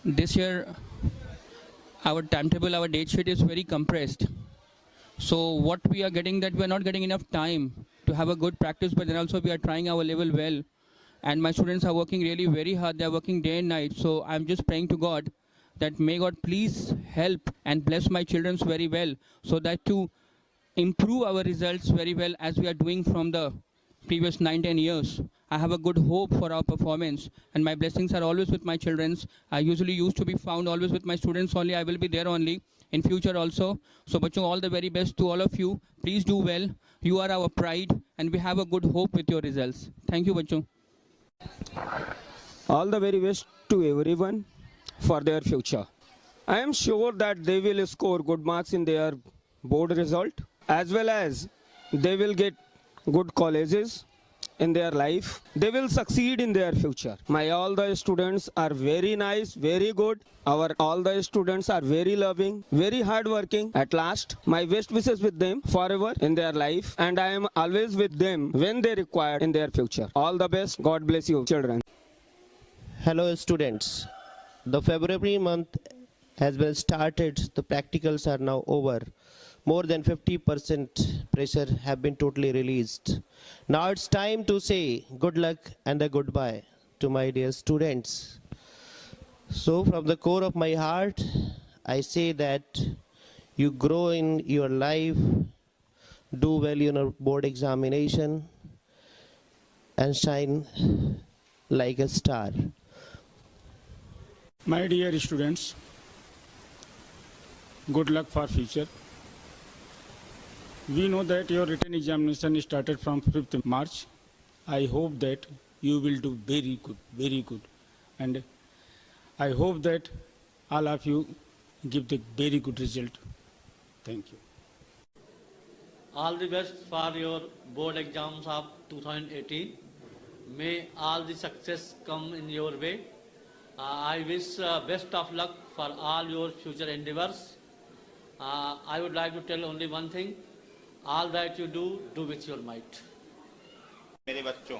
this year our timetable, our date sheet is very compressed. So what we are getting, that we are not getting enough time to have a good practice, but then also we are trying our level well. And my students are working really very hard. They are working day and night. So I'm just praying to God that may God please help and bless my children very well, so that to improve our results very well as we are doing from the previous 9-10 years. I have a good hope for our performance, and my blessings are always with my children. I usually used to be found always with my students only. I will be there only in future also. So bachcho, all the very best to all of you. Please do well. You are our pride, and we have a good hope with your results. Thank you, bachcho. All the very best to everyone for their future. I am sure that they will score good marks in their board result, as well as they will get good colleges in their life. They will succeed in their future. My all the students are very nice, very good. Our all the students are very loving, very hardworking. At last, my best wishes with them forever in their life, and I am always with them when they require in their future. All the best. God bless you, children. Hello students, the February month has been started, the practicals are now over. More than 50% pressure have been totally released. Now it's time to say good luck and a goodbye to my dear students. So from the core of my heart, I say that you grow in your life, do well in your board examination, and shine like a star. My dear students, good luck for future. We know that your written examination started from 5th March. I hope that you will do very good. And I hope that all of you give the very good result. Thank you. All the best for your board exams of 2018. May all the success come in your way. I wish best of luck for all your future endeavors. I would like to tell only one thing. All that you do with your might. मेरे बच्चों,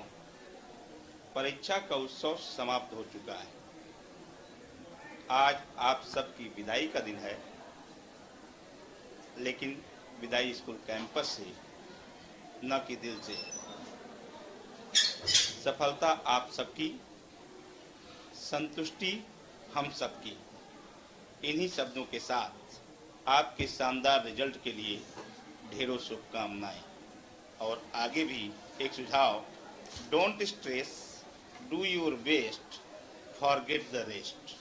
परीक्षा का उत्सव समाप्त हो चुका है। आज आप सबकी विदाई का दिन है, लेकिन विदाई स्कूल कैंपस से, न कि दिल से। सफलता आप सबकी, संतुष्टि हम सबकी। इन्हीं शब्दों के साथ आपके शानदार रिजल्ट के लिए ढेरों शुभकामनाएं। और आगे भी एक सुझाव, don't stress, do your best, forget the rest.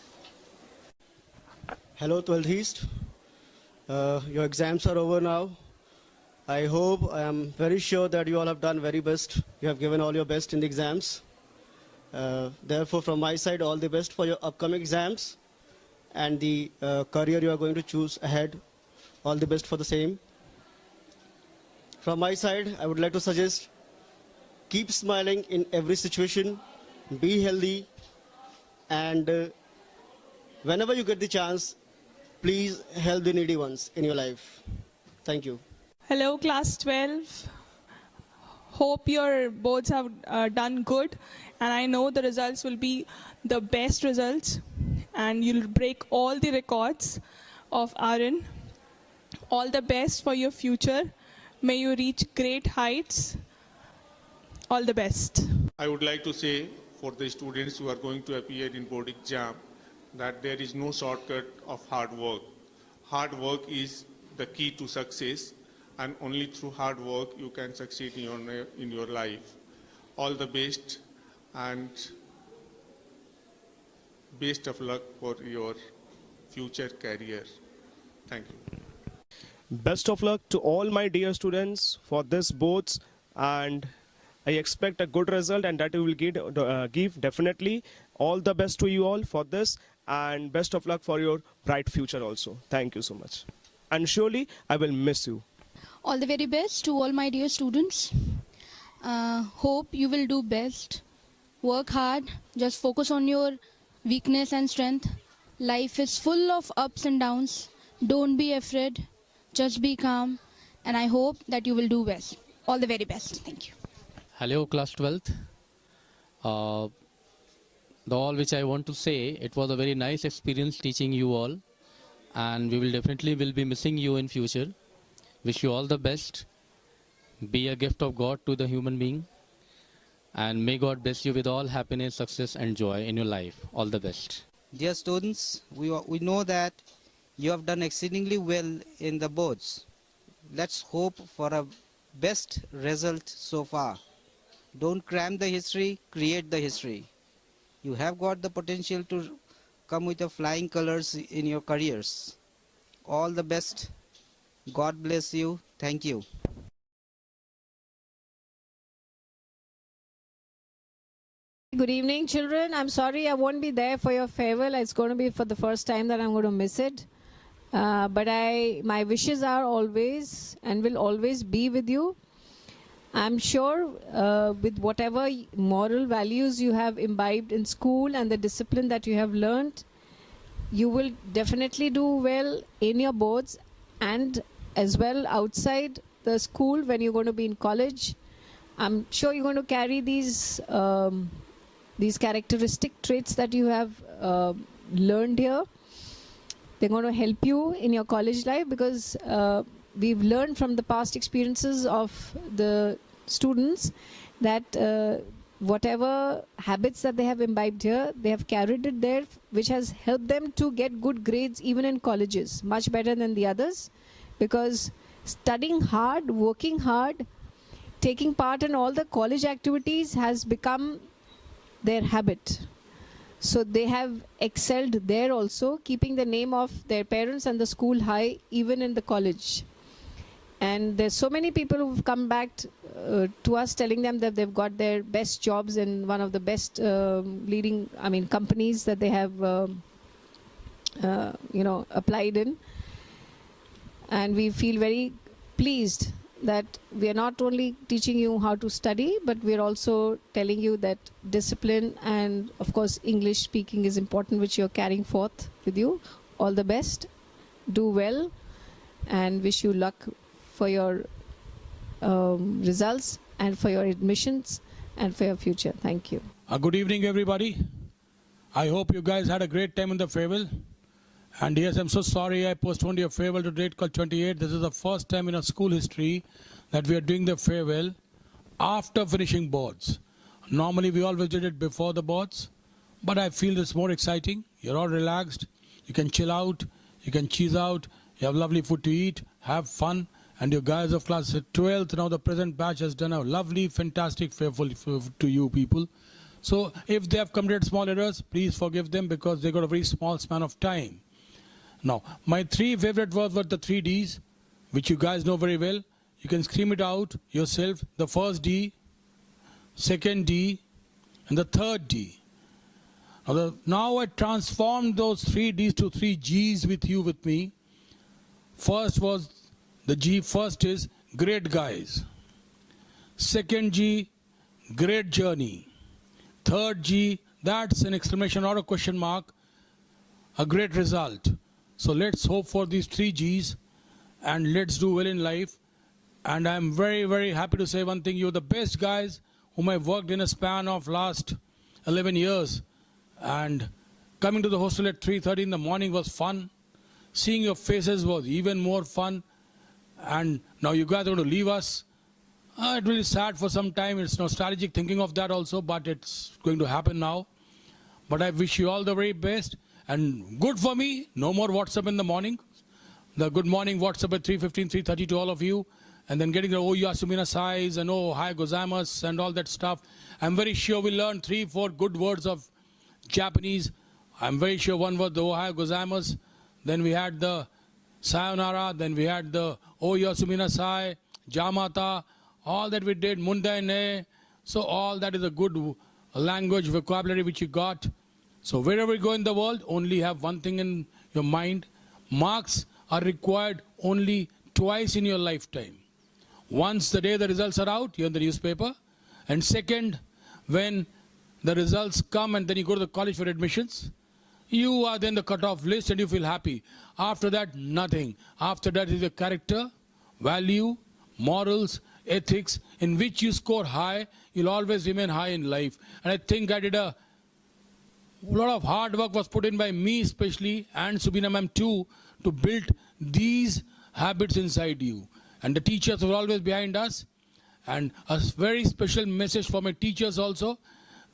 Hello 12th East, your exams are over now. I am very sure that you all have done very best. You have given all your best in the exams. Therefore, from my side, all the best for your upcoming exams and the career you are going to choose ahead. All the best for the same. From my side, I would like to suggest, keep smiling in every situation, be healthy, and whenever you get the chance, please help the needy ones in your life. Thank you. Hello, class 12. Hope your boards have done good, and I know the results will be the best results, and you'll break all the records of Aaron. All the best for your future. May you reach great heights. All the best. I would like to say for the students who are going to appear in board exam that there is no shortcut of hard work. Hard work is the key to success, and only through hard work you can succeed in your life. All the best, and best of luck for your future career. Thank you. Best of luck to all my dear students for this boards, and I expect a good result, and that you will give definitely. All the best to you all for this, and best of luck for your bright future also. Thank you so much. And surely I will miss you. All the very best to all my dear students. Hope you will do best. Work hard. Just focus on your weakness and strength. Life is full of ups and downs. Don't be afraid. Just be calm. And I hope that you will do best. All the very best. Thank you. Hello, class 12th. the all which I want to say, it was a very nice experience teaching you all, and we will definitely be missing you in future. Wish you all the best. Be a gift of God to the human being, and may God bless you with all happiness, success and joy in your life. All the best. Dear students, we know that you have done exceedingly well in the boards. Let's hope for a best result so far. Don't cram the history, create the history. You have got the potential to come with the flying colors in your careers. All the best. God bless you. Thank you. Good evening, children. I'm sorry I won't be there for your farewell. It's going to be for the first time that I'm going to miss it. But my wishes are always and will always be with you. I'm sure with whatever moral values you have imbibed in school and the discipline that you have learned, you will definitely do well in your boards and as well outside the school when you're going to be in college. I'm sure you're going to carry these characteristic traits that you have learned here. They're going to help you in your college life because we've learned from the past experiences of the students that whatever habits that they have imbibed here, they have carried it there, which has helped them to get good grades even in colleges, much better than the others, because studying hard, working hard, taking part in all the college activities has become their habit. So they have excelled there also, keeping the name of their parents and the school high even in the college. And there's so many people who've come back to us telling them that they've got their best jobs in one of the best leading companies that they have applied in. And we feel very pleased that we are not only teaching you how to study, but we are also telling you that discipline and of course English speaking is important, which you're carrying forth with you. All the best, do well, and wish you luck for your results and for your admissions and for your future. Thank you. Good evening, everybody. I hope you guys had a great time in the farewell. And yes, I'm so sorry I postponed your farewell to date called 28. This is the first time in our school history that we are doing the farewell after finishing boards. Normally we always did it before the boards, but I feel it's more exciting. You're all relaxed. You can chill out. You can cheese out. You have lovely food to eat. Have fun. And your guys of class 12th, now the present batch has done a lovely, fantastic farewell to you people. So if they have committed small errors, please forgive them because they got a very small span of time. Now, my three favorite words were the 3 Ds, which you guys know very well. You can scream it out yourself. The first D, second D, and the third D. Now I transformed those 3 Ds to 3 Gs with me. First was the G. First is great guys. Second G, great journey. Third G, that's an exclamation or a question mark, a great result. So let's hope for these 3 Gs and let's do well in life. And I'm very, very happy to say one thing. You're the best guys whom I've worked in a span of last 11 years. And coming to the hostel at 3:30 in the morning was fun. Seeing your faces was even more fun. And now you guys are going to leave us. It will be sad for some time. It's nostalgic thinking of that also, but it's going to happen now. But I wish you all the very best. And good for me, no more WhatsApp in the morning. The good morning WhatsApp at 3:15, 3:30 to all of you. And then getting the oh yasumina size and oh hi gozaimasu and all that stuff. I'm very sure we'll learn 3-4 good words of Japanese. I'm very sure one word, the oh hi gozaimasu. Then we had the sayonara. Then we had the oh yasumina sai, jamata. All that we did, mundai ne. So all that is a good language, vocabulary which you got. So wherever you go in the world, only have one thing in your mind. Marks are required only twice in your lifetime. Once the day the results are out, you're in the newspaper. And second, when the results come and then you go to the college for admissions, you are then the cutoff list and you feel happy. After that, nothing. After that is your character, value, morals, ethics, in which you score high, you'll always remain high in life. And I think I did a A lot of hard work was put in by me especially and Subina ma'am too to build these habits inside you. And the teachers were always behind us. And a very special message for my teachers also.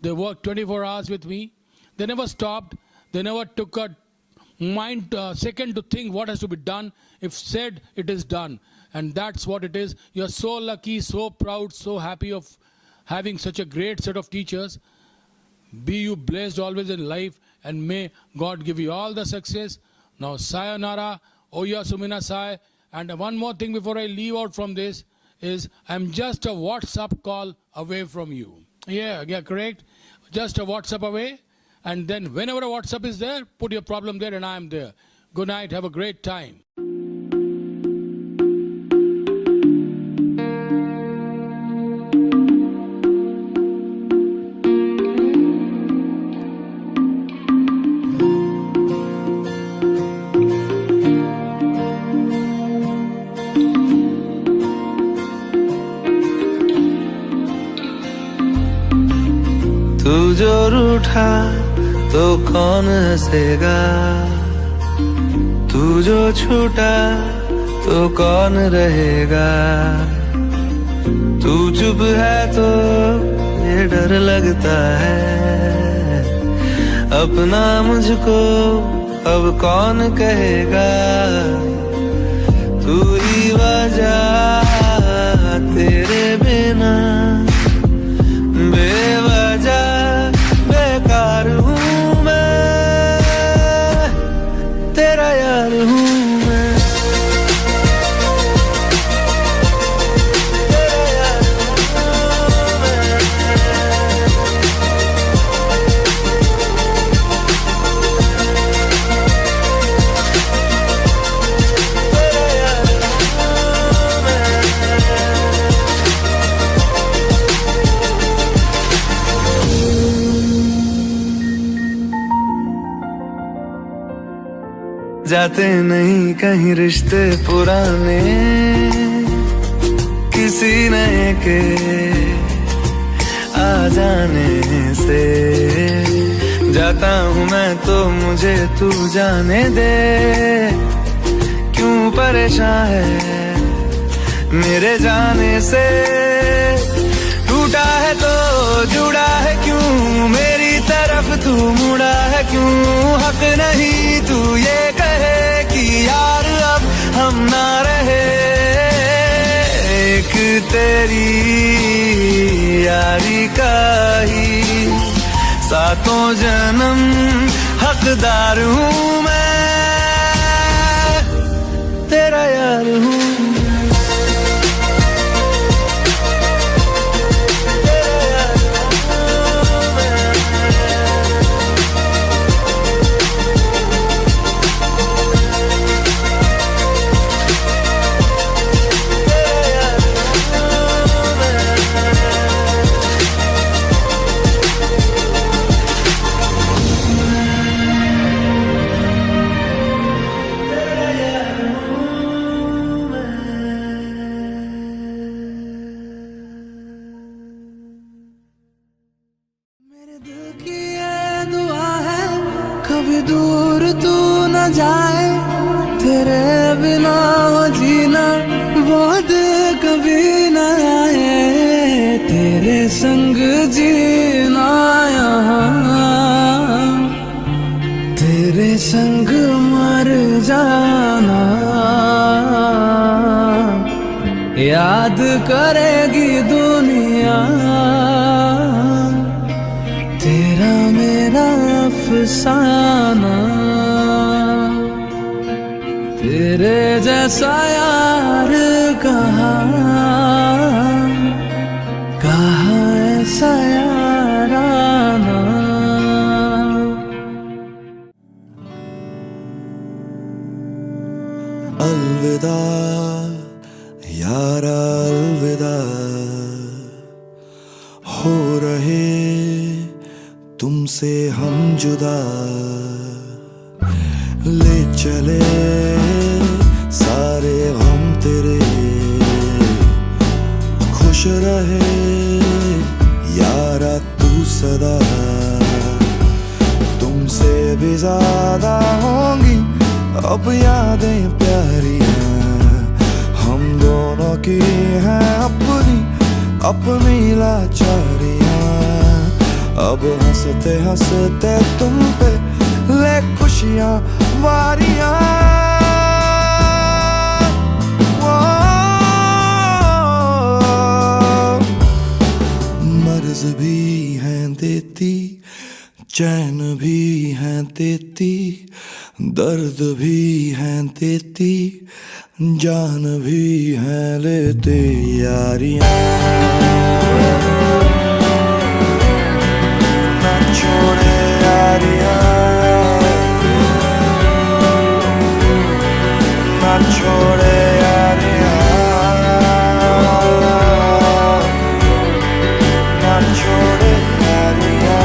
They worked 24 hours with me. They never stopped. They never took a second to think what has to be done. If said, it is done. And that's what it is. You're so lucky, so proud, so happy of having such a great set of teachers. Be you blessed always in life, and may God give you all the success. Now, sayonara, Oya Sumina Sai. And one more thing before I leave out from this is I'm just a WhatsApp call away from you. Yeah, correct. Just a WhatsApp away. And then whenever a WhatsApp is there, put your problem there and I am there. Good night. Have a great time. तू जो रूठा तो कौन हंसेगा, तू जो छूटा तो कौन रहेगा। तू चुप है तो ये डर लगता है, अपना मुझको अब कौन कहेगा। तू ही वजह तेरे बिना बेवजह बेकार हूँ मैं, तेरा यार हूँ मैं, तेरा यार हूँ मैं। तेरा यार हूँ मैं। जाते नहीं कहीं रिश्ते पुराने, किसी नए के आ जाने से। जाता हूँ मैं तो मुझे तू जाने दे, क्यों परेशान है मेरे जाने से। टूटा है तो जुड़ा है क्यों, मेरी तरफ तू मुड़ा है क्यों। हक नहीं तू ये कहे कि यार अब हम ना रहे, एक तेरी यारी का ही सातों जन्म हकदार हूँ मैं, तेरा यार हूँ। कभी दूर तू न जाए, तेरे बिना हो जीना बहुत कभी न आए। तेरे संग जीना यहाँ, तेरे संग मर जाना। याद करेगी दुनिया तेरा मेरा अफसाना। तेरे जैसा यार कहाँ ऐसा याराना। अलविदा यारा अलविदा, हो रहे तुमसे हम जुदा। ले चले सारे हम तेरे, खुश रहे यारा तू सदा। तुम ज्यादा होंगी अब यादें प्यारियां, हम दोनों की हैं अपनी अपनी लाचारियां। अब हंसते हंसते तुम पे ले खुशियां वारियां। मर्ज भी हैं देती, चैन भी हैं देती, दर्द भी हैं देती, जान भी हैं लेते यारियां। ना छोड़े यारियां, ना छोड़े यारियां, ना छोड़े यारियां।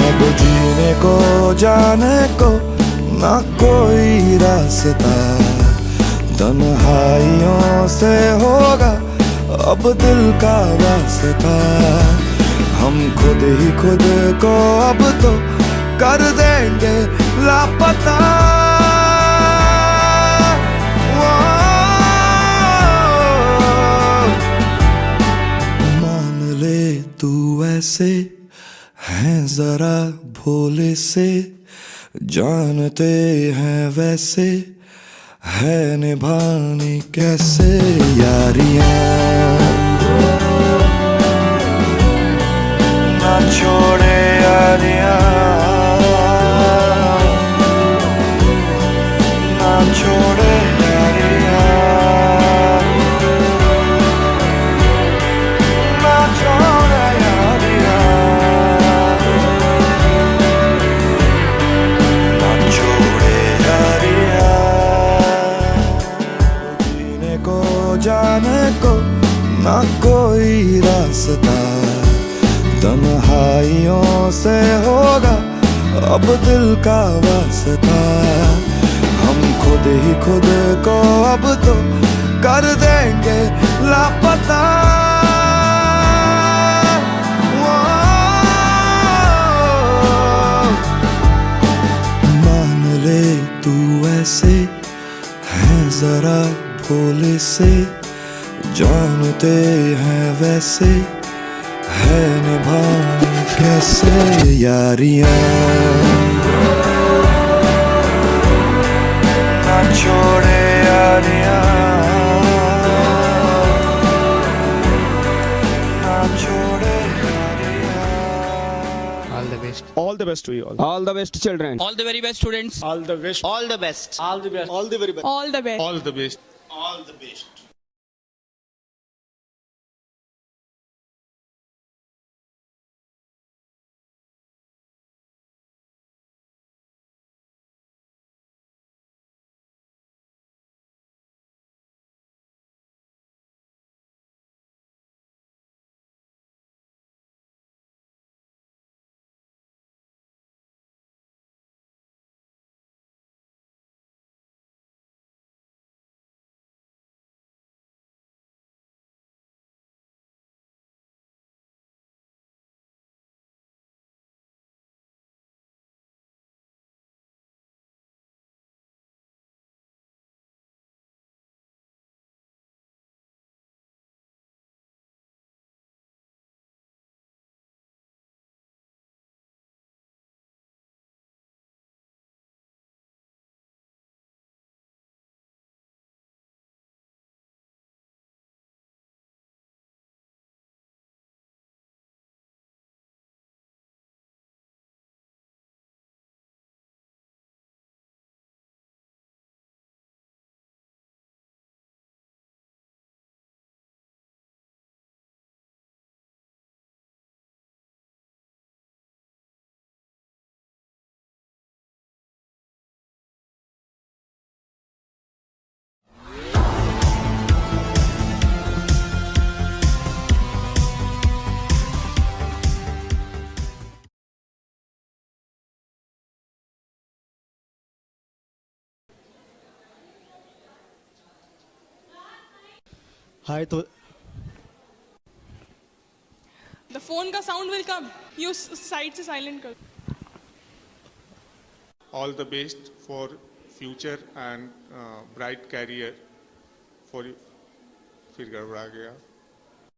अब जीने को जाने को ना कोई रास्ता, तन्हाइयों से होगा अब दिल का वास्ता। हम खुद ही खुद को अब तो कर देंगे लापता। मान ले तू ऐसे हैं जरा भोले से, जानते हैं वैसे है निभानी कैसे यारियां। ना छोड़े यारियां, ना छोड़े यारियां, ना छोड़े यारियां, ना छोड़े यारियां। जीने को जाने को ना कोई रास्ता, तन्हाइयों से होगा अब दिल का वास्ता। हम खुद ही खुद को अब तो कर देंगे लापता। मान ले तू ऐसे हैं जरा भोले से, जानते हैं वैसे है निभानी कैसे यारियां। ना छोड़े यारियां, ना छोड़े Yaariyan. All the best. All the best to you all. All the best, children. All the very best, students. All the best. All the best. All the best. All the very best. All the best. All the best. All the best. Hi, to The phone का sound will come. You side से silent कर. All the best for future and bright career for you. फिर गड़बड़ा गया.